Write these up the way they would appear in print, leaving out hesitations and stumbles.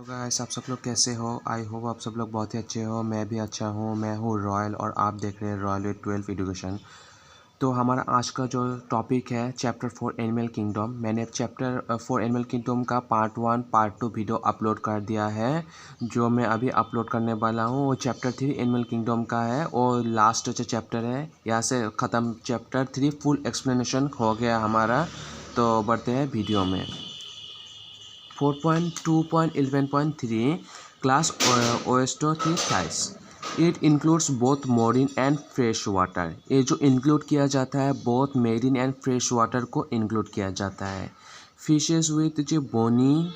तो गाइस आप सब लोग कैसे हो। आई होप आप सब लोग बहुत ही अच्छे हो। मैं भी अच्छा हूँ। मैं हूँ रॉयल और आप देख रहे हैं रॉयल विद 12 एजुकेशन। तो हमारा आज का जो टॉपिक है चैप्टर 4 एनिमल किंगडम। मैंने चैप्टर 4 एनिमल किंगडम का पार्ट 1 पार्ट 2 वीडियो अपलोड कर दिया है। जो मैं अभी अपलोड करने वाला हूँ वो चैप्टर 3 एनिमल किंगडम का है और लास्ट जो चैप्टर है यहाँ से ख़त्म। चैप्टर 3 फुल एक्सप्लेनेशन हो गया हमारा। तो बढ़ते हैं वीडियो में। 4.2.11.3 Class Osteothritis. It includes both marine and fresh water. ये जो include किया जाता है both marine and fresh water को include किया जाता है। Fishes with जो bony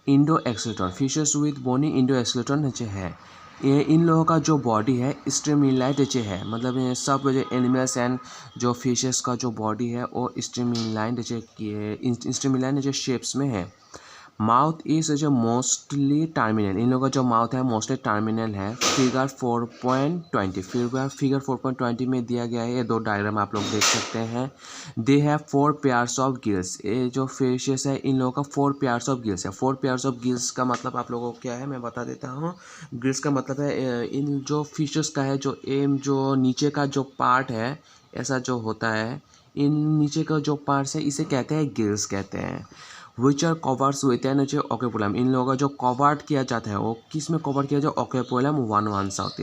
इंडोएक्सलेटन, फिशेस विद बोनी इंडोएक्सलेटन है। ये इन लोगों का जो बॉडी है स्ट्रीमलाइट है, मतलब ये सब जो एनिमल्स एंड जो फिशेस का जो बॉडी है वो स्ट्रीमलाइन जो शेप्स में है। माउथ इज जो मोस्टली टर्मिनल, इन लोगों का जो माउथ है मोस्टली टर्मिनल है। फिगर 4.20 फिगर 4.20 में दिया गया है। ये दो डायग्राम आप लोग देख सकते हैं। They have 4 pairs of gills. ये जो फिशेस है इन लोगों का 4 पेयर्स ऑफ गिल्स है। 4 पेयर्स ऑफ गिल्स का मतलब आप लोगों को क्या है मैं बता देता हूँ। गिल्स का मतलब है इन जो फिशेस का है जो नीचे का जो पार्ट है ऐसा जो होता है, इन नीचे का जो पार्ट है इसे कहते हैं गिल्स कहते हैं। Which are covers with an ओकेपुलम। इन लोगों का जो कवर्ड किया जाता है वो किस में कवर किया जाए, ओकेपुलम 1 साउथ।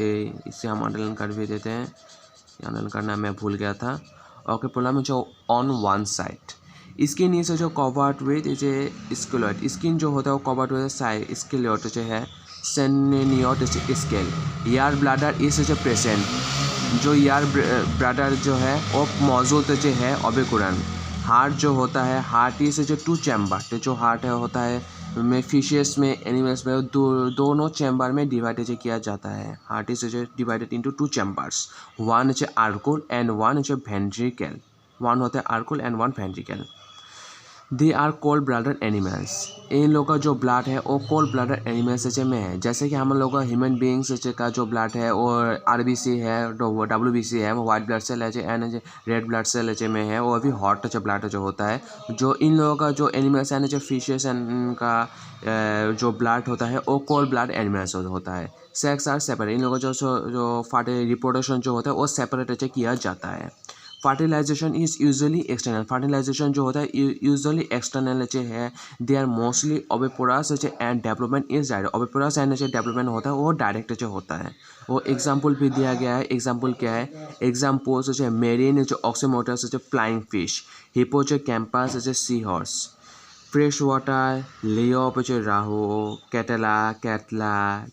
इससे हम अंडरलाइन कर भी देते हैं, अंडरलाइन करना मैं भूल गया था। ओकेपुलम जो on one side. Skin is जो covered with is a skeleton. Skin जो होता है वो कवर्ड विथ साइड स्केलेट जो है सेनियोट स्केल। यार ब्लैडर इज जो प्रेजेंट, जो यार ब्लैडर जो है वो मौजूद जो है ओबिकुरन। हार्ट जो होता है हार्ट इज जो 2 चैम्बर, जो हार्ट है होता है में फिशेस में एनिमल्स में दोनों चैम्बर में डिवाइडेड किया जाता है। हार्ट इज जो divided into 2 chambers, one is auricle and one is ventricle. One होता है auricle and one ventricle. They are cold blooded animals. इन लोगों का जो ब्लड है वो कोल्ड ब्लडेड एनिमल्स में है। जैसे कि हम लोग का ह्यूमन बींग्स का जो ब्लड है और आरबीसी है, डब्ल्यूबीसी है, वाइट ब्लड सेल है एंड रेड ब्लड सेल में है, वो अभी हॉट जो ब्लड जो होता है। जो इन लोगों का जो एनिमल्स है जो फिशेस का जो ब्लड होता है वो कोल्ड ब्लड एनिमल्स होता है। Sex are separate. इन लोगों का जो रिप्रोडक्शन जो होता है वो सेपरेट किया जाता है। Fertilization is usually external. Fertilization जो होता है यूजुअली एक्सटर्नल है। They are mostly oviparous and development is direct. Oviparous and development होता है वो डायरेक्ट जो होता है। वो एग्जाम्पल भी दिया गया है। एग्जाम्पल क्या है, एग्जाम्पल्स जो मेरीन जो ऑक्सीमोटस जो फ्लाइंग फिश, हिपोकैम्पस जो सी हॉर्स, फ्रेश वाटर लियोप जो राहु, कैटला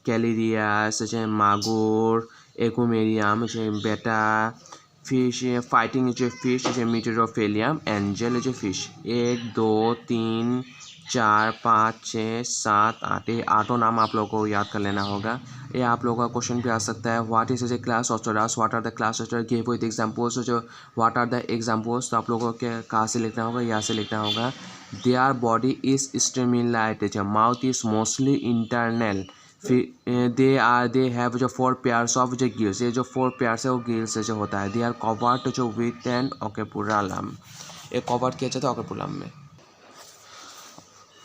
कैलिरियास जो मागुर, एकुमेरियम जो बेटा फिश, फाइटिंग जो फिश जो मीटरोफेलियम, एंजल जो फिश। 1 2 3 4 5 6 7 8, ये 8 नाम आप लोगों को याद कर लेना होगा। ये आप लोगों का क्वेश्चन भी आ सकता है। व्हाट इज ए क्लास ऑस्ट्रोडास, व्हाट आर द क्लास ऑस्ट्रोडास, गिव विद एग्जांपल्स। जो व्हाट आर द एग्जांपल्स तो आप लोगों को कहाँ से लिखना होगा, यहाँ से लिखना होगा। Their body is streamlined, mouth is mostly internal. They have जो 4 पेयर्स ऑफ जो गिल्स। ये जो 4 पेयर्स है वो गिल्स जो होता है। दे आर कवर्ड जो विथ एन ओकेपुलम, ये कवर्ड किया जाता है ओकेपुलम में।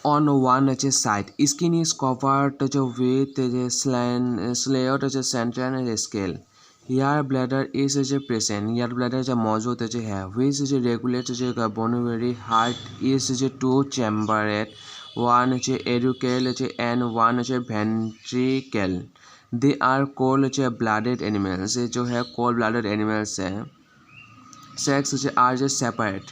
On one side skin is covered जो विथ स्लेट जो सेंट्रल स्केल। यार ब्लैडर इज जो प्रेजेंट, यार ब्लैडर जो मौजूद जो है। विच जो रेगुलेट जो बोनोवेरी हार्ट इज जो 2 चैम्बरेड, वन जो एरुकेल जो एंड वन जो वेंट्रिकल। दे आर कोल्ड जो ब्लडेड एनिमल्स, जो है कोल्ड ब्लडेड एनिमल्स है। सेक्स जो आर जो separate.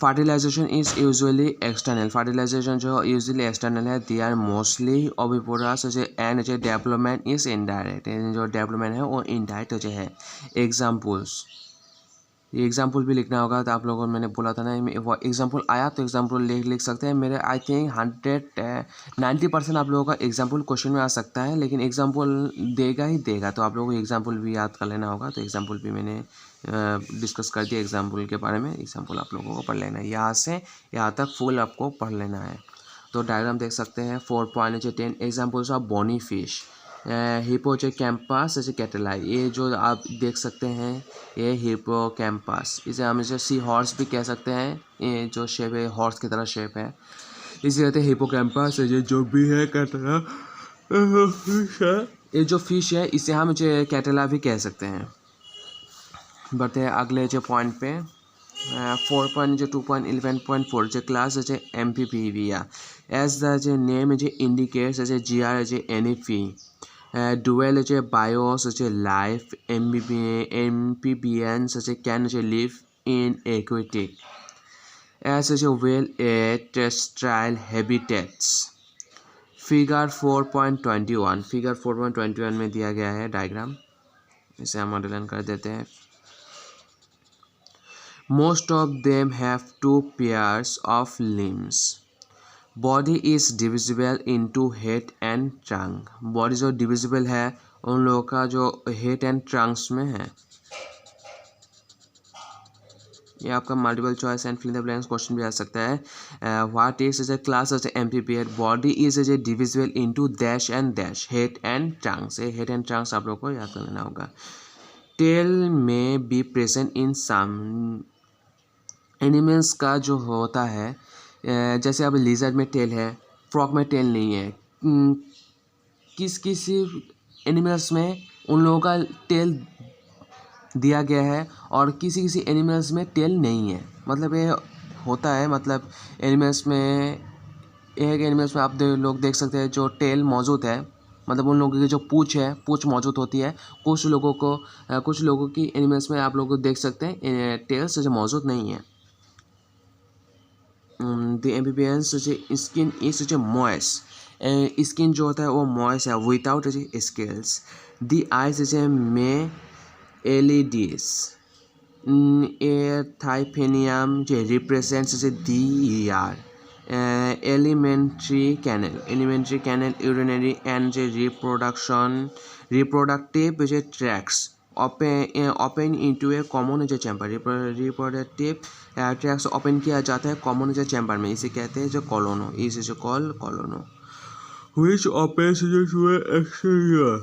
Fertilization is usually external, fertilization जो यूजुअली एक्सटर्नल है। They are mostly oviparous and जो डेवलपमेंट इज इनडायरेक्ट, जो डेवलपमेंट है वो इनडायरेक्ट जो है। एग्जाम्पल्स, ये एग्जाम्पल भी लिखना होगा। तो आप लोगों को मैंने बोला था ना एग्जाम्पल आया तो एग्जाम्पल लिख सकते हैं। मेरे आई थिंक 90% आप लोगों का एग्जाम्पल क्वेश्चन में आ सकता है, लेकिन एग्जाम्पल देगा ही देगा, तो आप लोगों को एग्जाम्पल भी याद कर लेना होगा। तो एग्जाम्पल भी मैंने डिस्कस कर दिया एग्जाम्पल के बारे में। एग्जाम्पल आप लोगों को पढ़ लेना है, यहाँ से यहाँ तक फुल आपको पढ़ लेना है। तो डायग्राम देख सकते हैं। 4.10 examples of bony fish. Hippocampus जैसे कैटला, ये जो आप देख सकते हैं ये हिपोकैम्पस, इसे हम इसे सी हॉर्स भी कह सकते हैं। ये जो शेप है हॉर्स की तरह शेप है। इसे कहते हैं हिपोकैम्पस। जो भी है कैटला फिश है, ये जो फिश है इसे हम जो कैटला भी कह सकते हैं। बढ़ते हैं अगले जो पॉइंट पे 4.2.11.4 जो क्लास है amphibia as the name indicates GR NFE dual bios life amphibians can live in aquatic as well as terrestrial habitats। Figure 4.21 में दिया गया है डायग्राम, इसे हम अंडरलाइन कर देते हैं। Most of them have 2 pairs of limbs. Body is divisible into head and trunk। Body जो divisible है उन लोगों का जो head and trunks में है। ये आपका multiple choice and fill the blanks question भी आ सकता है। What is a class amphibian body is divisible into dash and dash head and trunks. Head and trunks आप लोग को याद कर लेना होगा। टेल में be present in some animals का जो होता है जैसे अब लिजर्ड में टेल है, फ्रॉग में टेल नहीं है। किसी एनिमल्स में उन लोगों का टेल दिया गया है और किसी एनिमल्स में टेल नहीं है। मतलब ये होता है, मतलब एनिमल्स में एक एनिमल्स में आप लोग देख सकते हैं जो टेल मौजूद है, मतलब उन लोगों की जो पूँछ है पूँछ मौजूद होती है। कुछ लोगों की एनिमल्स में आप लोग देख सकते हैं टेल्स जो मौजूद नहीं है। The amphibians skin is moist, skin जो होता है वो मॉइस्ट है विदाउट स्केल्स। द आइज में LEDs Tryphonium represents the ER elementary canal urinary and reproductive tracts open into a common chamber। reproductive tracts open किया जाता है common chamber में, इसे कहते हैं जो कॉलोनो, इसे कॉल कॉलोनो which opens into a exterior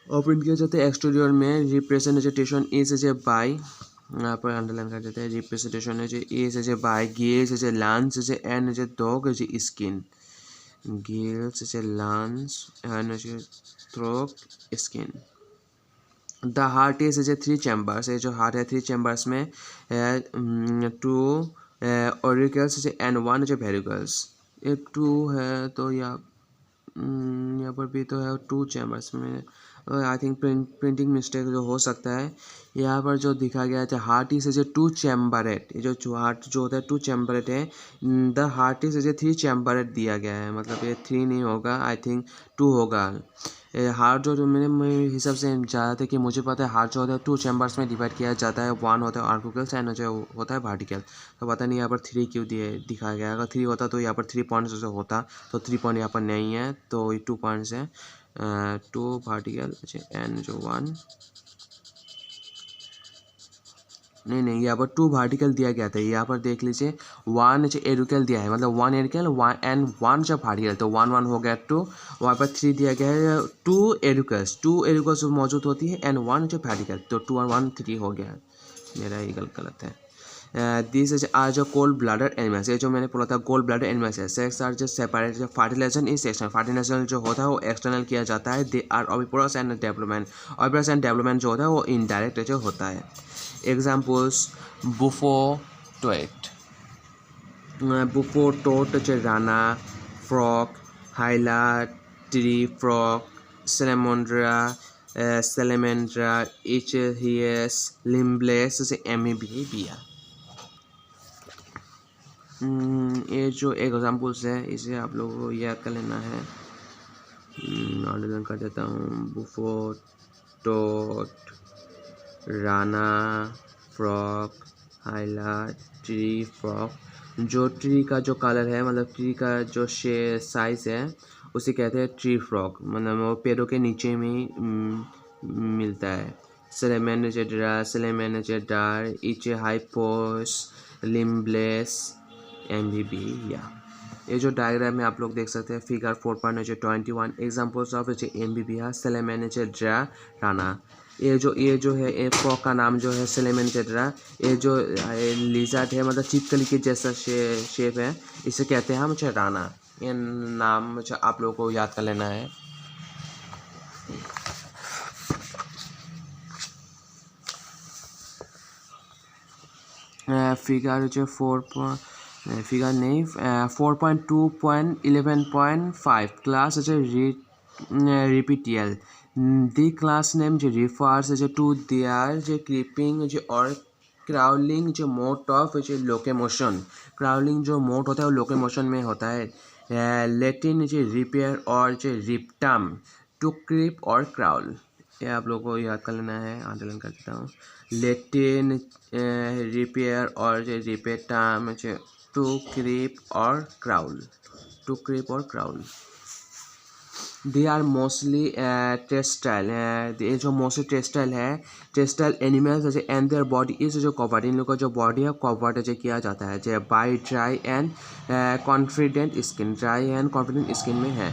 open किया जाता है एक्सटीरियर में। रिप्रेजेंटेशन इज बाय, यहाँ पर अंडरलाइन कर देते हैं। Representation is by gills lungs and dog skin. Gills lungs and throat skin. The heart is 3 chambers, जो हार्ट है 3 चैम्बर्स में 2 ऑरिकल्स एंड 1 वेरिकल्स। ये 2 है तो यहाँ पर भी तो है 2 चैम्बर्स में। आई थिंक प्रिंटिंग मिस्टेक जो हो सकता है। यहाँ पर जो दिखा गया है हार्ट इज 2 चैम्बरेट, ये जो हार्ट जो होता है 2 चैम्बरेट है। द हार्ट इज 3 चैम्बरेट दिया गया है, मतलब ये 3 नहीं होगा, आई थिंक 2 होगा। हार्ट जो मेरे हिसाब से ज़्यादा था कि मुझे पता है हार्ट जो होता है 2 चैम्बर्स में डिवाइड किया जाता है। 1 होता है ऑर्बिकल्स एंड जो होता है वर्टिकल। तो पता नहीं यहाँ पर 3 क्यों दिखाया गया। अगर 3 होता तो यहाँ पर 3 पॉइंट्स जो होता, तो 3 पॉइंट यहाँ पर नहीं है, तो ये 2 पॉइंट्स है। 2 वर्टिकल एंड जो 1 नहीं यहाँ पर 2 वर्टिकल दिया गया था। यहाँ पर देख लीजिए 1 एरिकल दिया है, मतलब 1 एरिकल 1 एंड 1 जब वर्टिकल, तो 1 हो गया 2। वहाँ पर 3 दिया गया है 2 एरिकल्स मौजूद होती है एंड 1 जो वर्टिकल, तो 2 और 1 3 हो गया। मेरा ये गलत है। दिस इज आर जो कोल्ड ब्लडेड एनिमल्स, ये जो मैंने बोला था कोल्ड ब्लडेड एनिमल्स है। सेक्स आर जो सेपरेट, जो फर्टिलाइजेशन इज एक्सटर्नल, फर्टिलाइजेशन जो होता है वो एक्सटर्नल किया जाता है। They are oviparous and development जो होता है वो इनडायरेक्ट जो होता है। एग्जाम्पल्स बुफोटोट राना फ्रॉक, हाइला ट्री फ्रॉक, सैलेमेंड्रा इचहियस, लिम्बलेस एमीबिया। ये जो एग्जाम्पल्स है इसे आप लोगों को याद कर लेना है। ऑर्डर कर देता हूँ। बुफोटोट, राना फ्रॉक, हाइला ट्री फ्रॉक। जो ट्री का जो कलर है, मतलब ट्री का जो साइज है उसे कहते हैं ट्री फ्रॉक, मतलब वो पेड़ों के नीचे में मिलता है। सेलेमेनेजेडार इचे हाइपोस लिम्बलेस एम्फीबिया। ये जो डायग्राम में आप लोग देख सकते हैं फिगर 4.21 एग्जाम्पल्स ऑफ एम्फीबिया सेलेमेनेजेड्रा राना। ये जो है एक फ्रॉग का नाम जो है सेलेमेंटेड्रा। ये जो लिज़ार्ड है मतलब छिपकली के जैसा शेप है, इसे कहते हैं हम राना। ये नाम मुझे आप लोगों को याद कर लेना है। फिगर जो 4.2.11.5 class Reptilia. The class name refers to their creeping और क्राउलिंग जो मोड ऑफ जो लोकोमोशन। क्राउलिंग जो मोड होता है वो लोकोमोशन में होता है। लेटिन जो रिपेयर और जो रिप्टम टू क्रीप और क्राउल, ये आप लोगों को याद कर लेना है। आंदोलन कर देता हूँ। लेटिन रिपेयर और जो रिपेटम to creep or crawl, to creep or crawl. They are mostly terrestrial. ये जो मोस्टली टेस्टाइल है, टेस्टाइल एनिमल्स जैसे एंड देयर बॉडी इस जो कवर्ड, इन लोगों का जो बॉडी है कवर्ड जो किया जाता है जो by dry and confident skin. Dry and confident skin में है।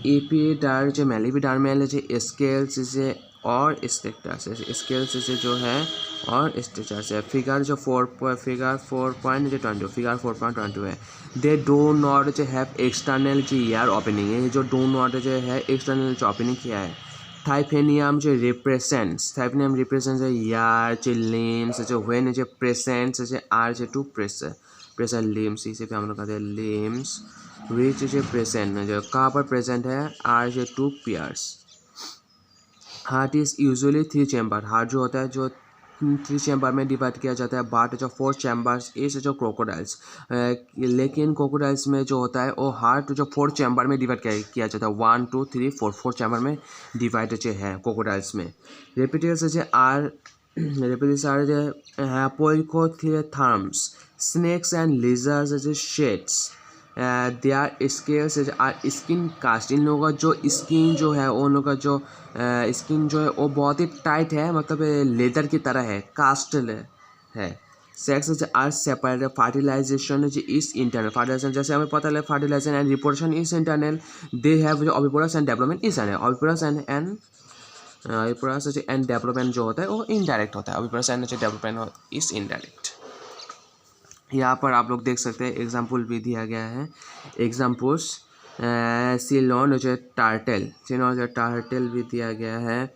एपिडर्म जो मेलिविडर्मल जो स्केल्स से और स्ट्रक्चर्स स्केल्स से जो है और स्ट्रक्चर्स है। फिगर 4.22 है। दे डो नॉट जो हैव एक्सटर्नल जो ईयर ओपनिंग है, जो डो नॉट जो है एक्सटर्नल जो ओपनिंग किया है। थाइफेनियम जो रिप्रेजेंट्स ईयर जो लिम्स जो व्हेन जो प्रेजेंट्स जो आर जो टू प्रेजेंट लिम्स, इसे भी हम लोग कहते हैं लिम्स विच जो प्रेजेंट जो कहाँ पर प्रेजेंट है आर जो two pairs. Heart is usually 3 chamber. Heart जो होता है जो 3 चैम्बर में डिवाइड किया जाता है। बट जो 4 चैम्बर्स इस जो क्रोकोडाइल्स, लेकिन क्रोकोडाइल्स में जो होता है वो हार्ट जो 4 चैम्बर में डिवाइड किया जाता है। 1 2 3 4 चैम्बर में डिवाइड जो है क्रोकोडाइल्स में। रेप्टिल्स जो आर जो हैपोइकोथर्म्स स्नेक्स एंड लिजर्ड्स जो sheds their scales are skin cast. इन लोगों का जो स्किन जो है उन लोगों का जो स्किन जो है वो बहुत ही टाइट है, मतलब लेदर की तरह है, कास्ट है। Sex are separate. Fertilization is internal. Fertilization जैसे हमें पता है fertilization and reproduction is internal. They have जो oviparous and development is oviparous and development जो होता है वो इनडायरेक्ट होता है। Oviparous and development is indirect. यहाँ पर आप लोग देख सकते हैं एग्जाम्पल भी दिया गया है। एग्जाम्पल्स सिलोन जो टार्टल, टार्टल भी दिया गया है।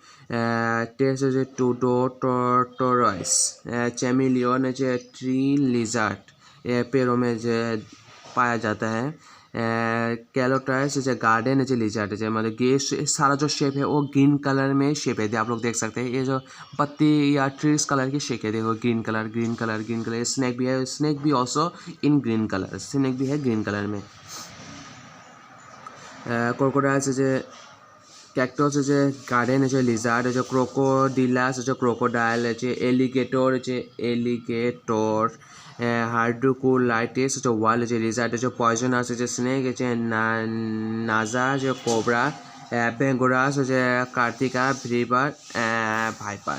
टेस्ट जो टोरटोरॉइस, चैमिलियन जो ट्री लिजर्ड, पेड़ों में जो पाया जाता है। कैलोटाइस जो गार्डन जो लिजर्ड जो मतलब ये सारा जो शेप है वो ग्रीन कलर में शेप है। आप लोग देख सकते हैं ये जो पत्ती या ट्रीज कलर की शेप है, देखो green colour green colour green colour. Snake भी है, स्नेक भी also in green colour, snake भी है ग्रीन कलर में। क्रोकोडाइल्स जो कैक्टस जो गार्डन जो लिजर्ड जो क्रोकोडिलस जो क्रोकोडाइल जो एलिगेटर हार्डुकुलाइटिस जो वाइल्ड जो लिजर्ड जो पॉइजनस जो स्नेक जो नाजा जो कोबरा बेंगोरास जो कार्तिका ब्रीबर भाइपर।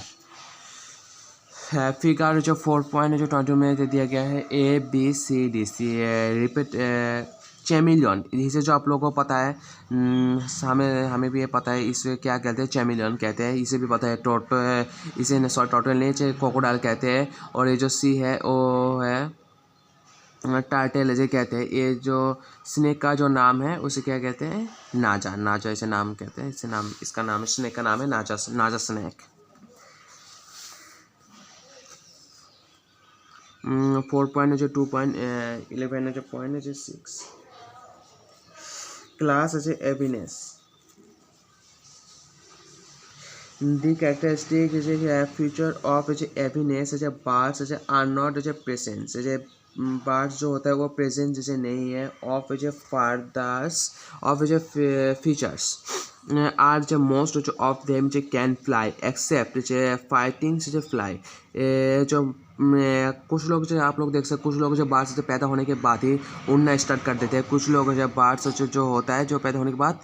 फिगर जो 4.22 में दिया गया है ABCD रिपीट चैमिलियन। इसे जो आप लोगों को पता है, हमें भी ये पता है इसे क्या कहते हैं, चैमिलियन कहते हैं। इसे भी पता है इसे टोटल नहीं क्रोकोडाइल कहते हैं। और ये जो सी है वो है टार्टल जो कहते हैं। ये जो स्नेक का जो नाम है उसे क्या कहते हैं, नाजा इसे नाम कहते हैं। इसका नाम स्नेक का नाम है नाजा snake. 4.2.11.6 class Aves. The characteristic feature of Aves birds are not present. Birds जो होता है वो प्रेजेंट जैसे नहीं है। Of feathers of features are जो most of them can fly except fighting fly. जो कुछ लोग जो आप लोग देख सकते, कुछ लोग जो बार्ड्स से पैदा होने के बाद ही उड़ना स्टार्ट कर देते हैं। कुछ लोग जो बार्ड्स जो होता है जो पैदा होने के बाद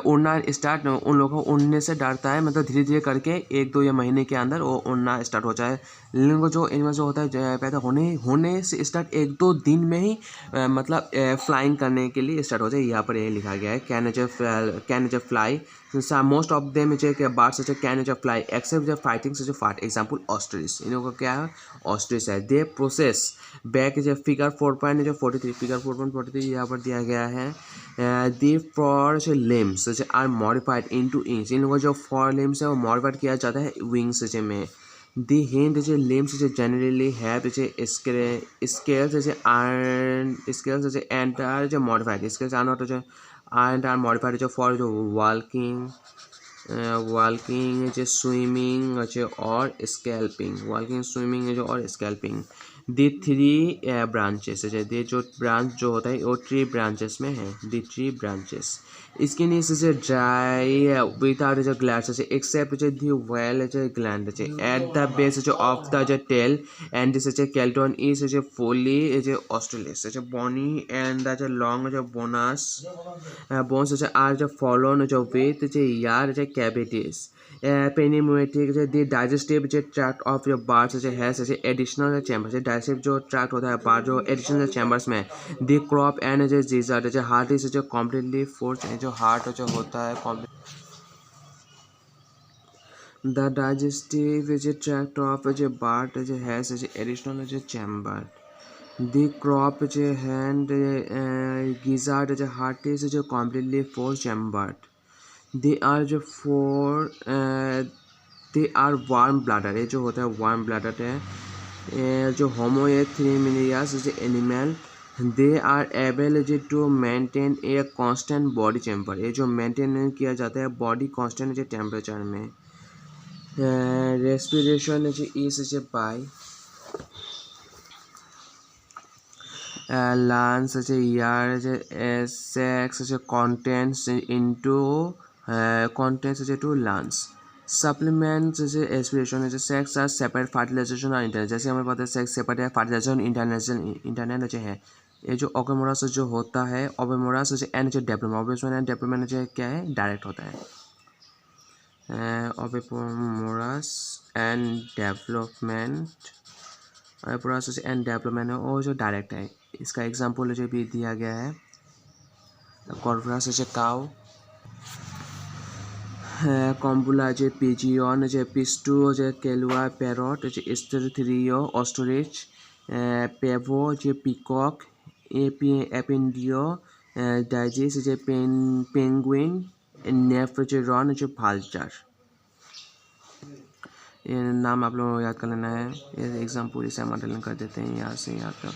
उड़ना स्टार्ट, उन लोगों को उड़ने से डरता है, मतलब धीरे धीरे करके 1-2 या महीने के अंदर वो उड़ना स्टार्ट हो जाए इनको जो एनिमल जो होता है पैदा होने से स्टार्ट 1-2 दिन में ही मतलब फ्लाइंग करने के लिए स्टार्ट हो जाए। यहाँ पर ये लिखा गया है can as fly most of them birds can as fly except fighting such fight example ostrich. इन लोगों का क्या है ऑस्ट्रिच है। They possess beak figure 4.43 figure 4.43 यहाँ पर दिया गया है। The fore limbs are modified into inch. इन लोगों जो फॉर लिम्स है वो मॉडिफाइड किया जाता है विंग्स में। The hind limbs generally have scales and are modified. Scales are not and are modified for walking, swimming or scalping. Walking, swimming or scalping. The three branches ये जो branch जो होता है वो 3 branches में है। The 3 branches. Skin is dry without glands except the well gland at the base of the tail, and this skeleton is fully ostrich. Bony and the long bones are followed with yard cavities. Pneumatic the digestive tract of your birds has additional chambers. Digestive जो tract होता है bird जो additional chambers में the crop and gizzard heart is completely forced जो heart जो होता है complete. The digestive tract of bird has additional chamber. The crop hand gizzard heart is completely four chambered. They are warm bladder. ये जो होता है warm bladder है जो homoethereminous animal. They are able to maintain a constant body temperature. ये जो maintain किया जाता है body constant temperature में. Respiration is by lungs air sex contents into lungs. Supplements aspiration sex are separate fertilization और internal. जैसे हमें पता है सेक्स सेपरेट है फर्टिलाइजेशन इंटरनल है. ये जो ओकेमोरस जो होता है ओबेमोरस एंड डेवलपमेंट क्या है डायरेक्ट होता है. ओबेमोरस एंड डेवलपमेंट वो जो डायरेक्ट है. इसका एग्जाम्पल जो भी दिया गया है कॉर्वस काउ कॉम्बुला पिजियन पिस्टू केलुआ पैरट स्टेरियो ऑस्ट्रिच पेवो पिकॉक एपेंडियो डाइजिस पेंगुइन नेफ्रोजेरॉन भाल्चर. ये नाम आप लोगों को याद कर लेना है. ये एग्जाम्पल इसे हम अंडरलाइन कर देते हैं यहाँ से यहाँ तक.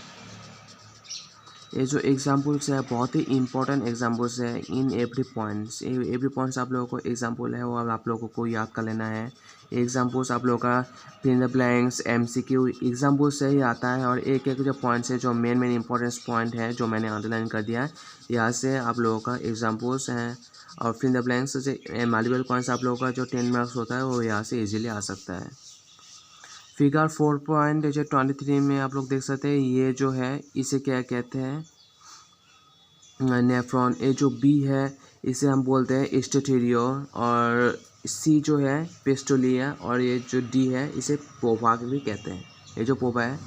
ये जो एग्जाम्पल्स है बहुत ही इंपॉर्टेंट एग्जाम्पल्स है इन एवरी पॉइंट्स आप लोगों को एग्जाम्पल है वो आप लोगों को याद कर लेना है. एग्जाम्पल्स आप लोगों का fill in the blanks MCQ example से ही आता है और एक जो पॉइंट्स है जो मेन इंपॉर्टेंस पॉइंट है जो मैंने अंडरलाइन कर दिया है यहाँ से आप लोगों का एग्जाम्पल्स हैं. और फिल इन द ब्लैंक्स से मल्टीपल पॉइंट्स आप लोगों का जो 10 मार्क्स होता है वो यहाँ से इजीली आ सकता है. फिगर 4.23 में आप लोग देख सकते हैं ये जो है इसे क्या कहते हैं नेफ्रॉन. ये जो B है इसे हम बोलते हैं स्टेटेरियो और C जो है पेस्टोलिया और ये जो D है इसे पोवा भी कहते हैं. ये जो पोवा है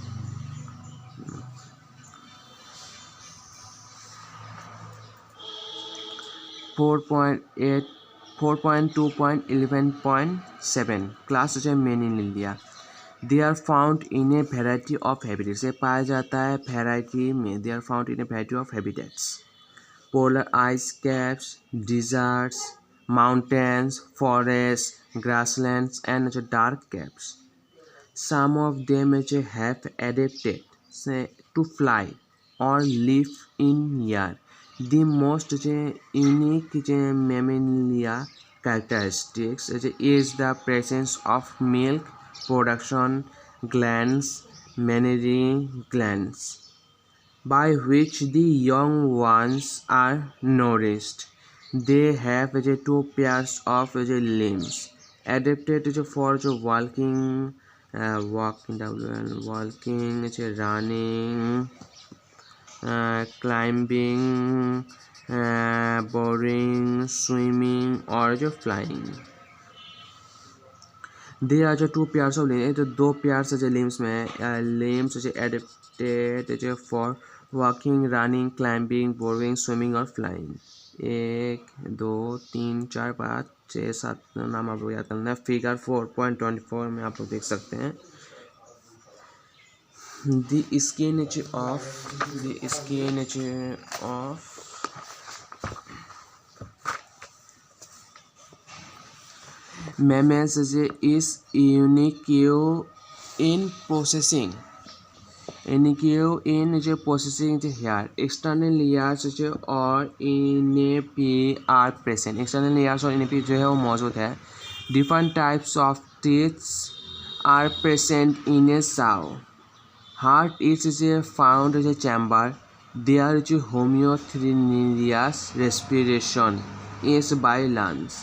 4.2.11.7 class main in India. They are found in a variety of habitats. ये पाया जाता है variety में. They are found in a variety of habitats. Polar ice caps, deserts, mountains, forests, grasslands, and dark caps. Some of them have adapted to fly or live in air. The most unique mammalia characteristics is the presence of milk production glands, mammary glands, by which the young ones are nourished. They have 2 pairs of limbs adapted for walking, running, climbing, boarding, swimming or flying. There are जो two pairs of limbs, तो दो pairs जो limbs में limbs जो adapted जो for walking, running, climbing, boring, swimming और flying. 1 2 3 4 5 6 7 नाम आप लोग याद करना है। फिगर 4.24 में आप लोग देख सकते हैं the skin of mammals is unique in possessing the hair. External layers और इनेपी are present. External layers और इनेपी जो है वो मौजूद है. Different types of teeth are present in a sow. Heart is found in a chamber. There is homotheneous respiration is by lungs.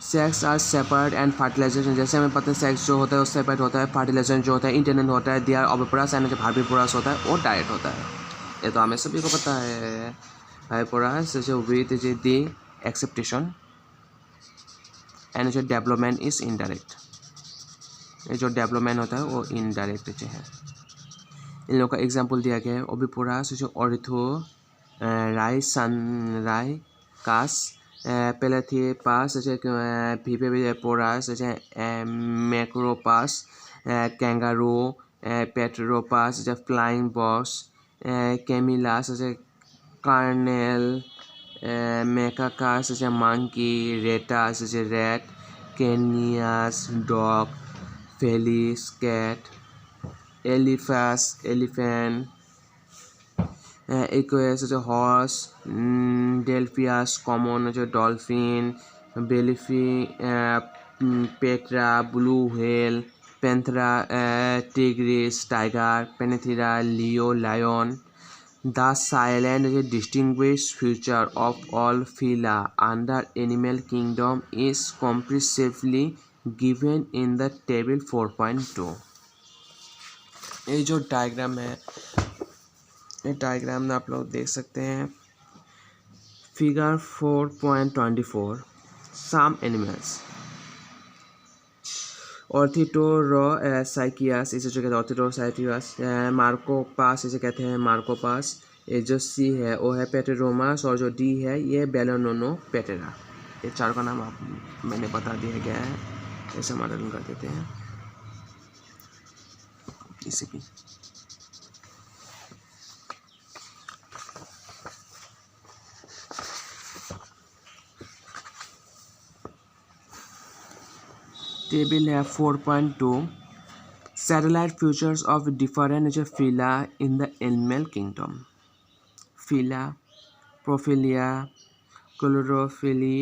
Sex are separate and fertilization, जैसे हमें पता है सेक्स जो होता है वो सेपरेट होता है, फर्टिलाइजेशन जो होता है इंटरनल होता है, दे आर ओविपोरस एंड जो हार्बिपोरस होता है वो डायरेक्ट होता है। ये तो हमें सभी को पता है। हार्बिपोरस जो विद द एक्सेप्टेशन एंड जो डेवलपमेंट इज इनडायरेक्ट, ये जो डेवलपमेंट होता है वो इनडायरेक्ट जो है। इन लोगों का एग्जाम्पल दिया गया है। ओविपोरस जो ऑरिथो राई कास पेलेथिपास ভিপেपोरास मैक्रोपास कैंगारू पेट्रोपास फ्लाइंग बॉस कैमिलास कार्नेल मैकाकास मंकी रेटास रेट कैनियास डॉग फेलिस कैट एलिफास एलिफेंट इक्वेस जो हॉर्स डेल्फियास कॉमन जो डॉल्फिन बेलिफी पेट्रा ब्लू व्हेल पैंथरा टिग्रिस टाइगर पेनेथिरा लियो lion. The salient distinguish feature of all phyla under animal kingdom is comprehensively given in the table 4.2। ये जो डायग्राम है, ये डायग्राम में आप लोग देख सकते हैं। फिगर 4.24 सम एनिमल्स ऑर्थिटोरोसाइकियास, इसे जो कहते हैं ऑर्थिटोरोसाइकियास, मार्कोपास इसे कहते हैं मार्कोपास। ये जो सी है वो है पेटेरोमास और जो डी है ये बेलोनोपेटेरा। ये चार का नाम आप मैंने बता दिया गया है, ऐसे मॉडलिंग कर देते हैं इसी की। टेबल है 4.2 salient features of different phyla in the animal kingdom. Phyla प्रोफिलिया क्लोरोफिली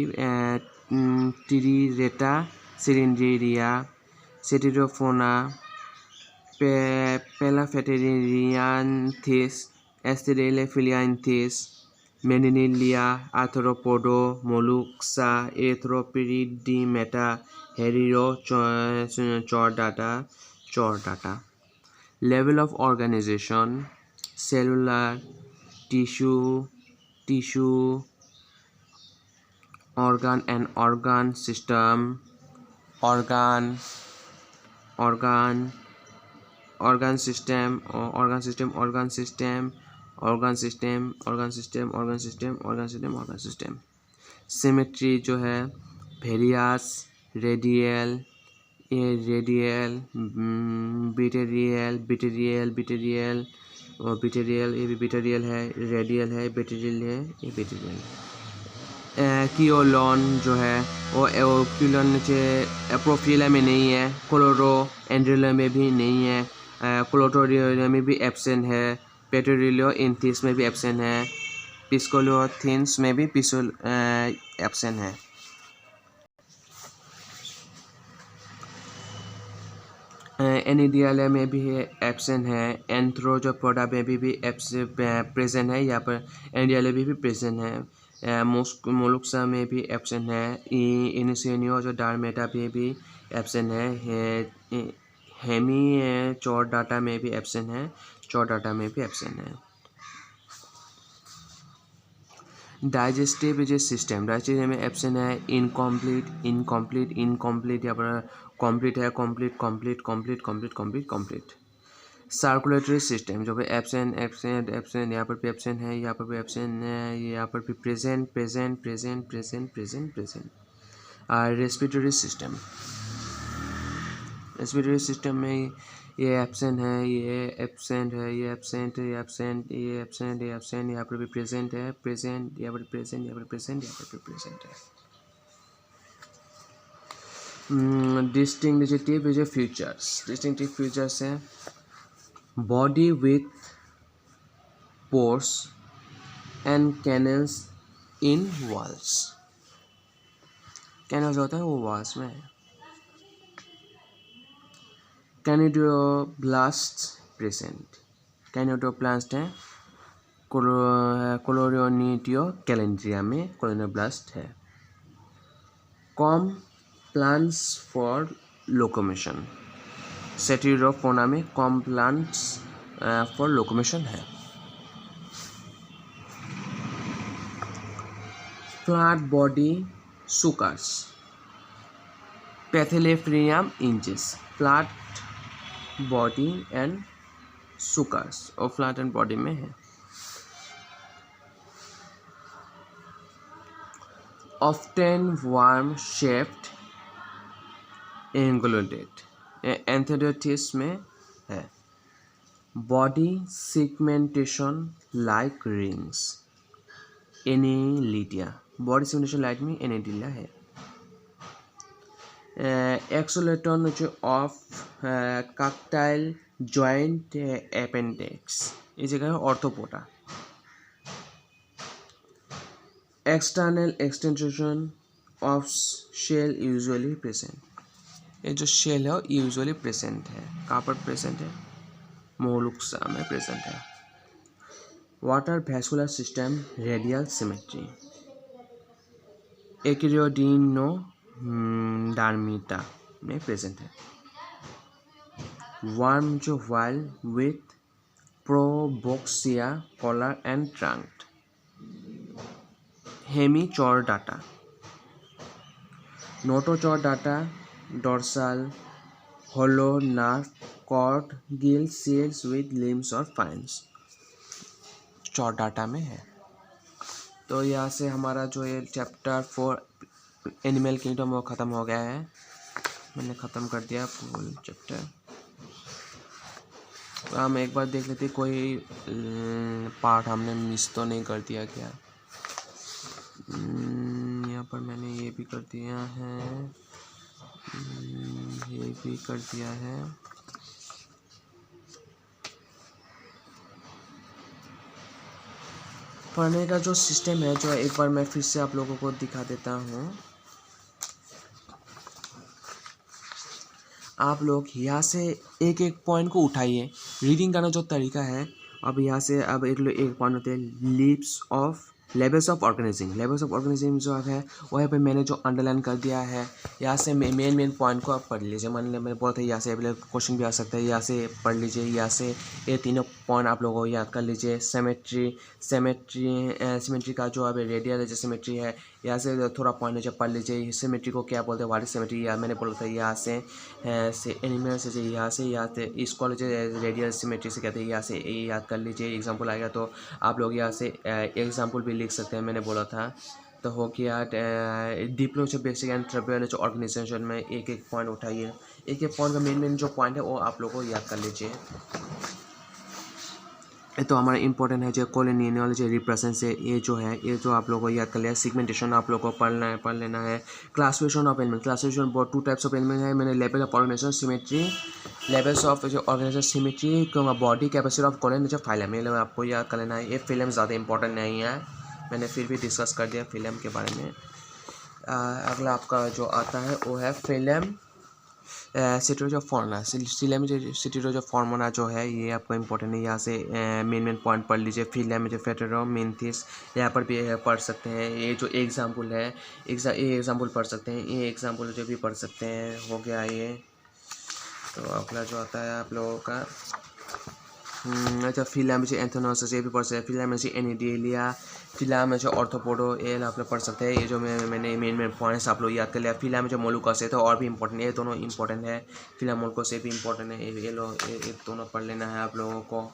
टिरिरेटा सिरिंडेरिया सेटिरोफोना पेलाफेटेरियांथिस एस्टेरेलेफिलियांथिस मेनिनिलिया आर्थ्रोपोडो मोलुक्सा एथ्रोपिरिडीमेटा हेरियो चौरडाटा। Level of organization cellular tissue organ and organ system organ system symmetry जो है वेरियस रेडियल बिटेरियल और बिटेरियल, ये भी बिटेरियल है, रेडियल है, बिटेरियल है, ये बिटेरियल है। कियोलॉन जो है वो एओक्यूलॉन प्रोफिला में नहीं है, क्लोरो एंड्रिला में भी नहीं है, क्लोटोरियो में भी एब्सेंट है, पेटोरिलियो इंथिस में भी एब्सेंट है, पिस्कोलोथिन्स में भी एब्सेंट है। एनिडियाला में भी एब्सेंट है, एंथ्रोजोपोडा में भी प्रेजेंट है, यहाँ पर एनिडियाला भी प्रेजेंट है, मोलुक्सा में भी एब्सेंट है, इनिसियो जो डार्मेटा में भी एब्सेंट है, हेमी चौरडाटा में भी एब्सेंट है, चौरडाटा में भी एब्सेंट है। डाइजेस्टिव सिस्टम में एब्सेंट है, इनकम्प्लीट यहाँ पर कंप्लीट है, complete complete complete complete complete complete. Circulatory system जो भी एब्सेंट एब्सेंट एब्सेंट, यहाँ पर भी एब्सेंट है, यहाँ पर भी एब्सेंट है, यहाँ पर भी present present present present present present. और रेस्पिरेटरी सिस्टम, रेस्पिरेटरी सिस्टम में ये एब्सेंट है, ये एब्सेंट है, ये एब्सेंट है, ये एब्सेंट, ये एब्सेंट, ये एब्सेंट, यहाँ पर भी प्रेजेंट है, प्रेजेंट, यहाँ पर प्रेजेंट, यहाँ पर प्रेजेंट, यहाँ पर भी प्रेजेंट है। डिस्टिंक्टिव जो फीचर्स, डिस्टिंक्टिव फीचर्स हैं body with pores and canals in walls. Canals होता है वो वॉल्स में है। कैनिडोब्लास्ट प्रेजेंट, कैनिडोब्लास्ट है कोलोनिटियो कैलेंड्रिया में कोलोनियोब्लास्ट है। कॉम प्लांट्स फॉर लोकोमोशन, सेटिरोफोना में कॉम प्लांट्स फॉर लोकोमोशन है। फ्लैट बॉडी सुकर्स, पैथिलेफ्रियम इंचिस, फ्लैट बॉडी एंड सुकर्स और फ्लैट एंड बॉडी में है। ऑफ्टन वार्म शेप्ड एंगुलेटेड, एंथेडोटिस में है। बॉडी सिगमेंटेशन लाइक रिंग्स, एनेलिडिया, बॉडी सिगमेंटेशन लाइक में एनेलिडिया है। Exoskeleton of cuticle joint appendages, ये जगह है ऑर्थोपोडा। External extension of shell usually present, ये जो शेल है यूजुअली प्रेजेंट है, कहाँ पर प्रेजेंट है, मोलुक्सा में प्रेजेंट है। Water vascular system radial symmetry, एक्रियोडिनो डार्मिटा में प्रेजेंट है। वर्म जो वाइल with proboscis collar and trunk, हेमीचौरडाटा, नोटोचौरडाटा dorsal hollow nerve cord gill slits with limbs और फाइन्स, चौरडाटा में है। तो यहाँ से हमारा जो ये चैप्टर 4 एनिमल किंगडम वो ख़त्म हो गया है, मैंने ख़त्म कर दिया फुल चैप्टर। तो हम एक बार देख लेते कोई पार्ट हमने मिस तो नहीं कर दिया क्या। यहाँ पर मैंने ये भी कर दिया है, ये भी कर दिया है। पढ़ने का जो सिस्टम है जो एक बार मैं फिर से आप लोगों को दिखा देता हूँ। आप लोग यहाँ से एक एक पॉइंट को उठाइए। रीडिंग करना जो तरीका है, अब यहाँ से अब एक पॉइंट होते हैं levels of organism. Levels of organism जो है वहाँ पे मैंने जो अंडरलाइन कर दिया है, यहाँ से मेन पॉइंट को आप पढ़ लीजिए। मान लिया मैंने बोला था यहाँ से अगले क्वेश्चन भी आ सकता है, यहाँ से पढ़ लीजिए। यहाँ से ये तीनों पॉइंट आप लोगों को याद कर लीजिए। सिमेट्री का जो अब रेडियल जो सिमेट्री है, यहाँ से थोड़ा पॉइंट नीचे पढ़ लीजिए। सिमेट्री को क्या बोलते हैं, व्हाट इज सिमेट्री, या मैंने बोला था यहाँ से एनिमल से यहाँ से इस कॉलेज रेडियल सिमेट्री से कहते हैं, यहाँ से याद कर लीजिए। एग्जाम्पल आएगा तो आप लोग यहाँ से एग्जाम्पल भी लिख सकते हैं, मैंने बोला था। तो हो गया डिप्लो से बेसिक एंड ट्रिब्यूनल जो ऑर्गेनाइजेशन में एक एक पॉइंट उठाइए। एक एक पॉइंट का मेन जो पॉइंट है वो आप लोगों को याद कर लीजिए। तो हमारा इंपॉर्टेंट है जो कॉलोनियल रिप्रेजेंट से ये जो है, ये जो आप लोगों को याद कर लिया। सिगमेंटेशन आप लोगों को पढ़ लेना है। क्लासिफिकेशन ऑफ एलिमेंट, क्लासिफिकेशन बहुत 2 टाइप्स ऑफ एलिमेंट है। मैंने level of organization symmetry, levels of जो organization symmetry, body cavity of coelom जो फाइलम, ये आपको याद कर लेना है। ये फिल्म ज़्यादा इंपॉर्टेंट नहीं है, मैंने फिर भी डिस्कस कर दिया फिल्म के बारे में। अगला आपका जो आता है वो है फिल्म सिटीरोज ऑफ फॉर्मुला। सिटीरोज ऑफ फॉर्मुला जो है ये आपको इंपॉर्टेंट है। यहाँ से मेन पॉइंट पढ़ लीजिए। फिल्म जो फेटेरो मिंथिस, यहाँ पर भी पढ़ सकते हैं। ये जो एग्जाम्पल है, ये एग्जाम्पल पढ़ सकते हैं, ये एग्जाम्पल जो भी पढ़ सकते हैं। हो गया ये। तो अगला जो आता है आप लोगों का अच्छा फिलम से एंथोनोसिस ये भी पढ़ सकते हैं, फिलम से एनिडेलिया, फिलम से ऑर्थोपोडो, ये आप लोग पढ़ सकते हैं। ये जो मैंने मेन पॉइंट्स आप लोग याद कर लिया। फिलम जो मोलुकस है तो और भी इंपॉर्टेंट है, ये दोनों इंपॉर्टेंट है, फिलम मोलुकस से भी इंपॉर्टेंट है, ये लोग ये दोनों पढ़ लेना है आप लोगों को।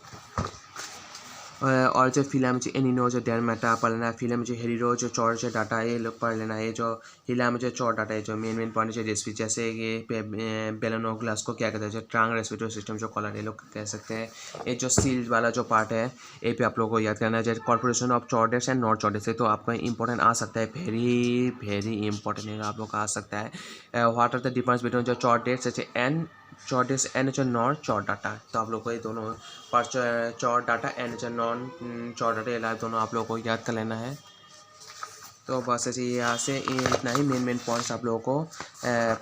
और जो फिलम जो एनिनो जो डेर्मेटा पढ़ लेना है, फिलम जो हेरिरो जो चौर जो डाटा ये लोग पढ़ लेना है। ये जो हिलाम जो चौर डाटा है जो मेन पॉइंट जो जैसे ये बेलोनोग्लास को क्या कहते हैं, जो ट्रांग रेस्पिरेटरी सिस्टम जो कॉलर ये लोग कह सकते हैं। ये जो सील वाला जो पार्ट है ये पे आप लोगों को याद करना है, जैसे कॉर्पोरेशन ऑफ चॉर्डेट्स एंड नॉर्थ चॉर्डेट्स है, तो आपका इंपॉर्टेंट आ सकता है, वेरी इंपॉर्टेंट है आप लोग का आ सकता है। What are the difference between जो चॉर्डेट्स एंड चॉर्डेट्स एंड जो नॉर्थ चॉर डाटा, तो आप लोग को ये दोनों पर चॉर डाटा एंड जो नॉन चॉर डाटा ये दोनों आप लोगों को याद कर लेना है। तो बस ऐसे यहाँ से इतना ही मेन पॉइंट्स आप लोगों को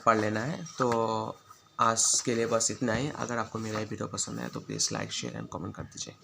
पढ़ लेना है। तो आज के लिए बस इतना ही। अगर आपको मेरा ये वीडियो पसंद है तो please like share and comment कर दीजिए।